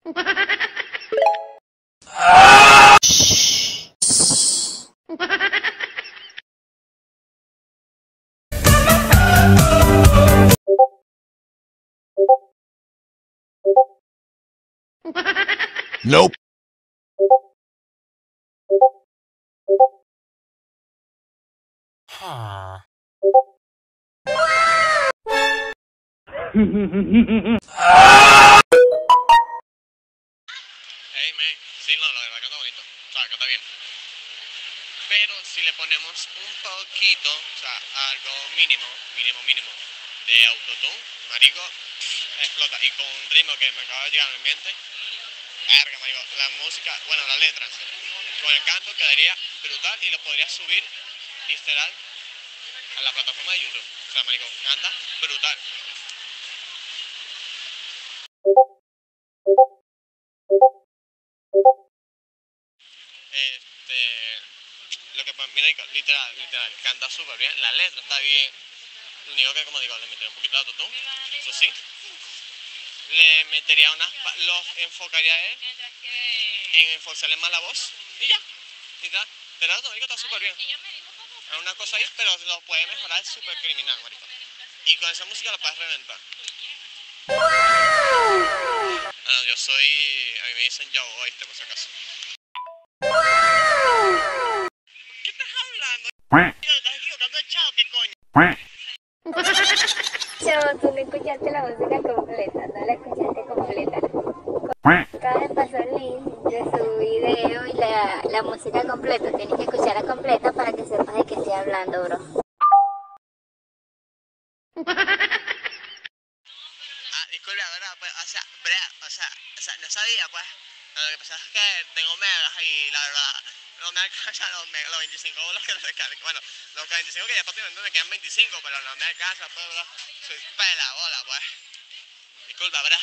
Nope. Hey, man, sí, no, la verdad canta bonito, o sea, canta bien. Pero si le ponemos un poquito, o sea, algo mínimo, de autotune, marico, explota. Y con un ritmo que me acaba de llegar a mi mente, verga, marico, la música, bueno, la letra, con el canto quedaría brutal y lo podría subir, literal, a la plataforma de YouTube. O sea, marico, canta brutal. Este, lo que mira, literal, canta súper bien, la letra está bien. Lo único que, como digo, le metería un poquito de autotune, eso sí. Le metería los enfocaría a él en enforzarle más la voz y ya, literal. Pero el marico está súper bien. Es una cosa ahí, pero lo puede mejorar, es súper criminal, marico. Y con esa música lo puedes reventar. Bueno, yo soy, a mí me dicen yo, oíste, por si acaso. ¿Qué estás hablando? Yo, estás equivocando el chao, ¿qué coño? Chavo, tú no escuchaste la música completa, no la escuchaste completa. Acaba de pasar el link de su video y la música completa. Tienes que escucharla completa para que sepas de qué estoy hablando, bro. Disculpa, ¿verdad? Pues, o sea, no sabía, pues. Lo que pasa es que tengo megas y la verdad no me alcanzan los 25 bolos que me descargo. Bueno, los 45 que ya prácticamente me quedan 25, pero no me alcanza, pues, ¿verdad? Soy pela bola, pues. Disculpa, ¿verdad?